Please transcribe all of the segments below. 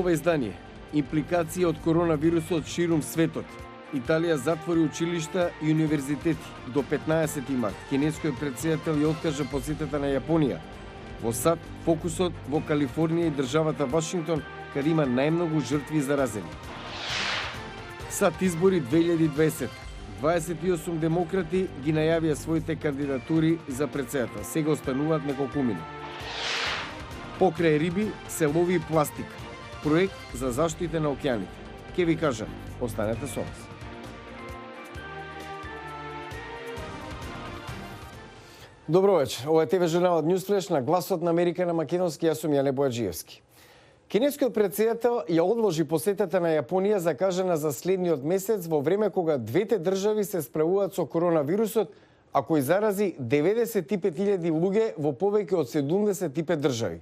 Нова издание. Импликации од коронавирусот ширум светот. Италија затвори училишта и универзитети до 15 март. Кинескиот претседател ја откажа посетата на Јапонија. Во САД фокусот во Калифорнија и државата Вашингтон, каде има најмногу жртви заразени. САД избори 2020. 28 демократи ги најавија своите кандидатури за претседател. Сега остануваат неколкумина. Покрај риби се лови пластика. Проект за заштита на океаните. Ке ви кажам, останете со нас. Добро вечер. Ова е ТВ журналот Newsflash на Гласот на Америка на македонски. Јас сум Јане Бојаджиевски. Кинескиот претседател ја одложи посетата на Јапонија закажана за следниот месец во време кога двете држави се справуваат со коронавирусот, а кој зарази 95.000 луѓе во повеќе од 75 држави.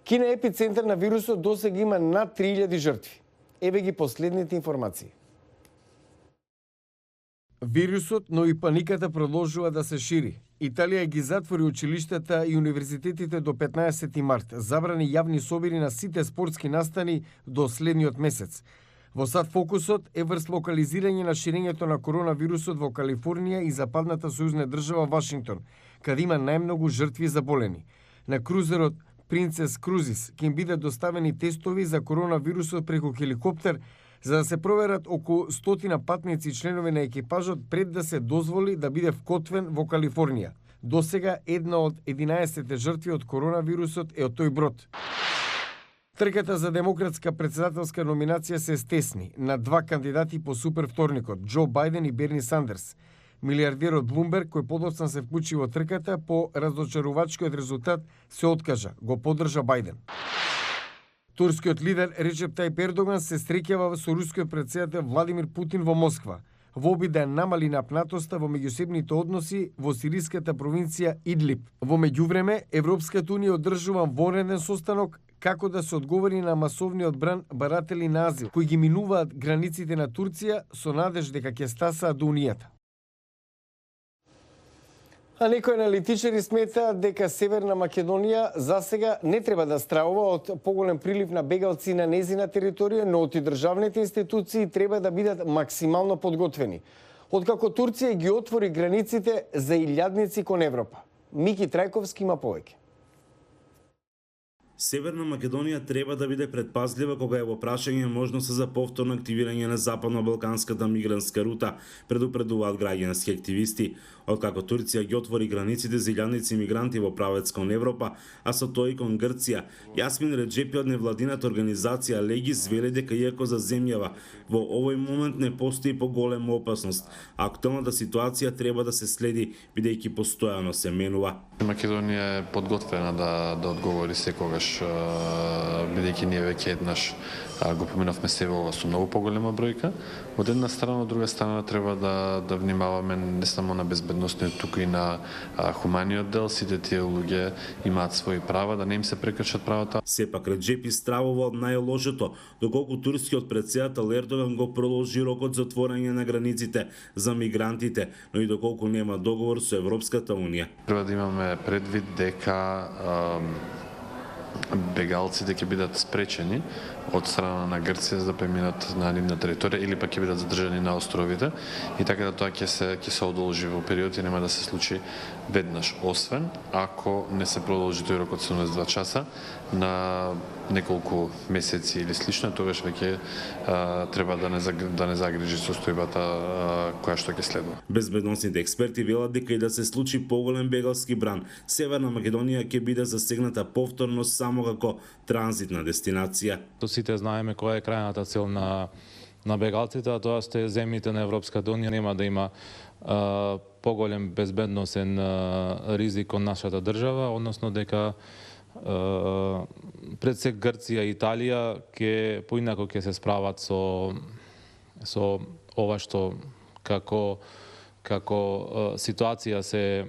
Кина е епицентар на вирусот, досега има над 3000 жртви. Еве ги последните информации. Вирусот, но и паниката продолжува да се шири. Италија ги затвори училиштата и универзитетите до 15 март, забрани јавни собири на сите спортски настани до следниот месец. Во САД фокусот е врз локализирање на ширењето на коронавирусот во Калифорнија и западната сојузна држава Вашингтон, каде има најмногу жртви заболени. На крузерот Принцес Крузис ќе им бидат доставени тестови за коронавирусот преку хеликоптер, за да се проверат околу 100 патници и членови на екипажот пред да се дозволи да биде вкотвен во Калифорнија. Досега една од 11 жртви од коронавирусот е од тој брод. Трката за демократска претседателска номинација се стесни на два кандидати по супер вторникот, Џо Бајден и Берни Сандерс. Милиардерот Блумберг, кој подоцна се вклучи во трката, по разочарувачкиот резултат се откажа, го поддржа Бајден. Турскиот лидер Реджеп Тајип Ердоган се среќава со рускиот претседател Владимир Путин во Москва, во обид да намали напнатоста во меѓусебните односи во сириската провинција Идлиб. Во меѓувреме, Европската унија одржува вонреден состанок како да се одговори на масовниот баратели на азил, кои ги минуваат границите на Турција со надеж дека ќе стасаат до Унијата. А некои аналитичари сметаат дека Северна Македонија засега не треба да стравува од поголем прилив на бегалци на незина територија, но и државните институции треба да бидат максимално подготвени. Откако Турција ги отвори границите за илјадници кон Европа. Мики Трајковски има повеќе. Северна Македонија треба да биде предпазлива кога е во прашање можност за повторно активирање на западно-балканската мигрантска рута, предупредуваат граѓански активисти. Откако Турција ги отвори границите за илјадници мигранти во правец кон Европа, а со тој и кон Грција, Јасмин Реджепи од невладината организација Легис вели дека иако за земјава во овој момент не постои поголема опасност, актуелната ситуација треба да се следи бидејќи постојано се менува. Македонија е подготвена да одговори секогаш, бидејќи ние веќе еднаш го поминавме се ова со многу поголема бројка. Од една страна, од друга страна треба да внимаваме не само на безбедносниот, туку и на хуманиот дел. Сите тие луѓе имаат своји права, да не им се прекршат правата. Сепак Реджепи стравува од најлошото, доколку турскиот претседател Ердоган го продолжи рокот за отворање на границите за мигрантите, но и доколку нема договор со Европската унија. Треба да имаме предвид дека бегалците ќе бидат спречени од страна на Грција за да преминат на нивна територија или пак ќе бидат задржани на островите и така да тоа ќе се одолжи во период и нема да се случи веднаш, освен ако не се продолжи тој рок од 72 часа на неколку месеци или слично, тогаш веќе треба да не загрижи состојбата која што ќе следува. Безбедносните експерти велат дека и да се случи поголем бегалски бран, Северна Македонија ќе биде засегната повторно само како транзитна дестинација. Сите знаеме која е крајната цел на бегалците, а тоа сте земјите на Европската унија. Нема да има поголем безбедносен ризик од нашата држава, односно дека пред се Грција и Италија поинако ќе се справат со ова што како ситуација се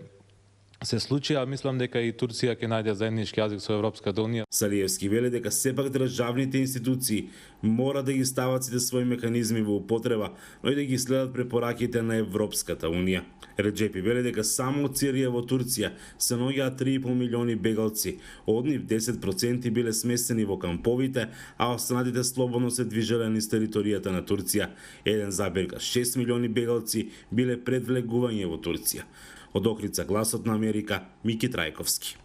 се случи, а мислам дека и Турција ќе најде заеднички јазик со Европската унија. Салиевски вели дека сепак државните институции мора да ги стават сите своји механизми во употреба, но и да ги следат препораките на Европската унија. Реджепи вели дека само од Сирија во Турција се наоѓаат 3,5 милиони бегалци, од нив 10% биле сместени во камповите, а останатите слободно се движеле низ територијата на Турција. 1,6 милиони бегалци биле пред влегување во Турција. Од Охрица, Гласот на Америка, Мики Трајковски.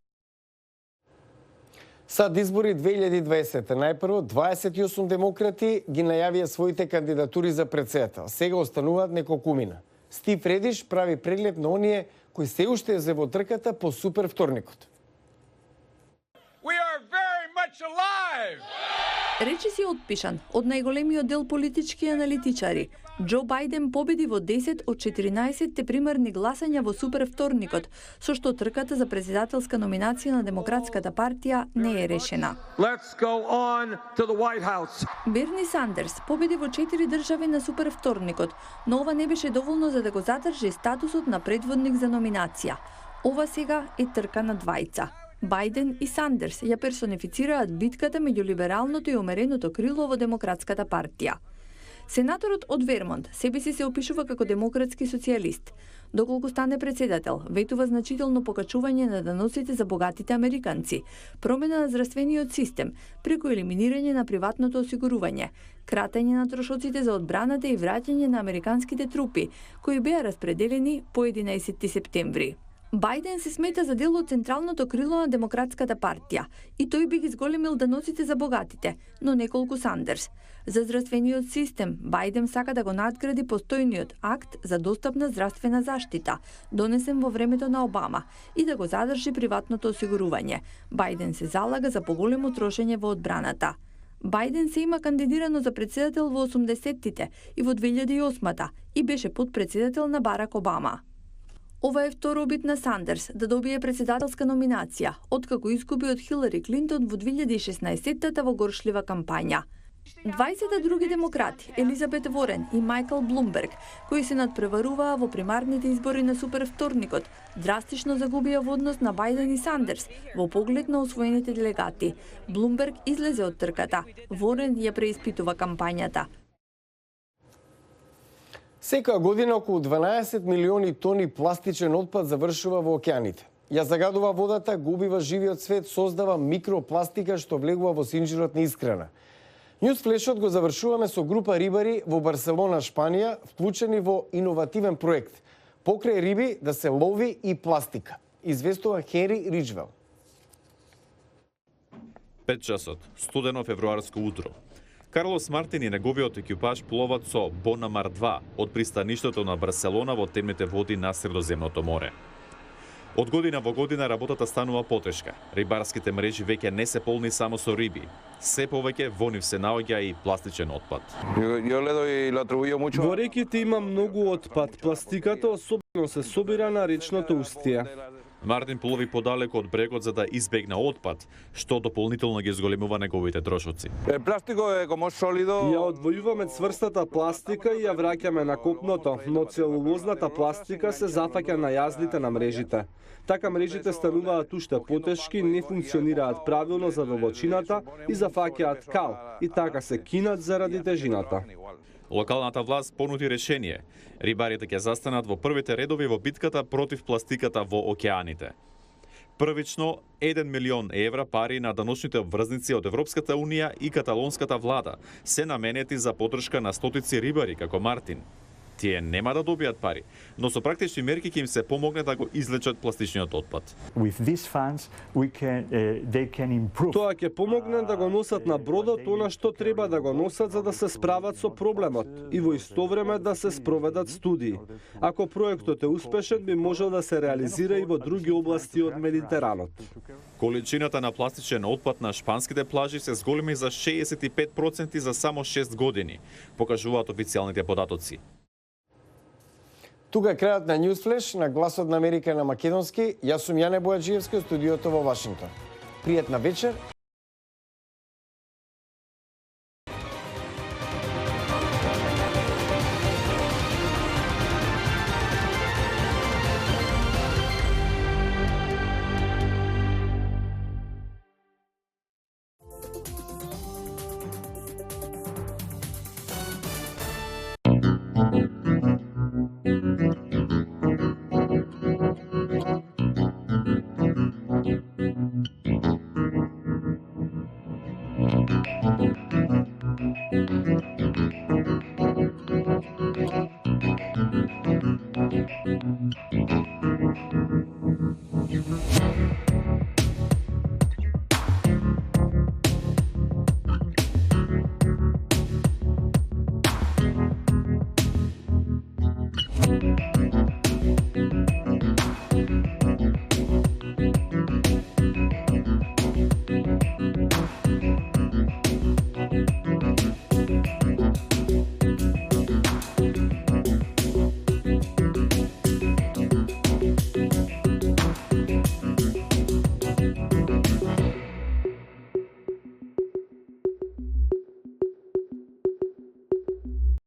Сад избори 2020, најпрво 28 демократи ги најавија своите кандидатури за претседател. Сега остануваат неколкумина. Стив Редиш прави преглед на оние кои се уште се во трката по супер вторникот. Речи си отпишан од најголемиот дел политички аналитичари. Џо Бајден победи во 10 од 14 примерни гласања во супер вторникот, со што трката за председателска номинација на Демократската партија не е решена. Берни Сандерс победи во 4 држави на супер вторникот, но ова не беше доволно за да го задржи статусот на предводник за номинација. Ова сега е трка на двајца. Бајден и Сандерс ја персонифицираат битката меѓу либералното и умереното крило во Демократската партија. Сенаторот од Вермонт себе си се опишува како демократски социјалист. Доколку стане председател, ветува значително покачување на даноците за богатите американци, промена на здравствениот систем, преку елиминирање на приватното осигурување, кратење на трошоците за одбраната и враќање на американските трупи, кои беа распределени по 11 септември. Бајден се смета за дел од централното крило на Демократската партија и тој би ги зголемил даноците за богатите, но неколку Сандерс. За здравствениот систем, Бајден сака да го надгради постојниот акт за достапна здравствена заштита, донесен во времето на Обама, и да го задржи приватното осигурување. Бајден се залага за поголемо трошење во одбраната. Бајден се има кандидирано за председател во 80-тите и во 2008-та и беше подпредседател на Барак Обама. Ова е втор обид на Сандерс да добие председателска номинација, откако изгуби од Хилари Клинтон во 2016-та во горшлива кампања. 20 други демократи, Елизабет Ворен и Майкл Блумберг, кои се надпреваруваа во примарните избори на супер вторникот, драстично загубија во однос на Бајден и Сандерс во поглед на освоените делегати. Блумберг излезе од трката, Ворен ја преиспитува кампањата. Секоја година околу 12 милиони тони пластичен отпад завршува во океаните. Ја загадува водата, го убива живиот свет, создава микропластика што влегува во синџирот на искрана. Ньюсфлешот го завршуваме со група рибари во Барселона, Шпанија, вклучени во иновативен проект. Покрај риби да се лови и пластика. Известува Хенри Риджвел. 5 часот, студено февруарско утро. Карлос Мартин и неговиот екипаж пловат со Бонамар 2 од пристаништето на Барселона во темните води на Средоземното море. Од година во година работата станува потешка. Рибарските мрежи веќе не се полни само со риби. Се повеќе во нив се наоѓа и пластичен отпад. Во реките има многу отпад. Пластиката особено се собира на речното устие. Мартин плови подалеку од брегот за да избегне отпад, што дополнително ги зголемува неговите трошоци. Ја одвојуваме цврстата пластика и ја враќаме на копното, но целулозната пластика се зафаќа на јаздите на мрежите. Така мрежите стануваат уште потешки, не функционираат правилно за длбочината и зафаќаат кал, и така се кинат заради тежината. Локалната власт понуди решение. Рибарите ќе застанат во првите редови во битката против пластиката во океаните. Првично, 1 милион евра пари на даночните обврзници од Европската унија и каталонската влада се наменети за поддршка на стотици рибари како Мартин. Тие нема да добијат пари, но со практични мерки ќе им се помогне да го излечат пластичниот отпад. Тоа ќе помогне да го носат на бродот она што треба да го носат за да се справат со проблемот и во исто време да се спроведат студии. Ако проектот е успешен, би можел да се реализира и во други области од Медитеранот. Количината на пластичен отпад на шпанските плажи се зголеми за 65% за само 6 години, покажуваат официјалните податоци. Тука е крајот на Ньюсфлеш на Гласот на Америка на македонски. Јас сум Јане Бојаджиевски од студиото во Вашингтон. Пријатна вечер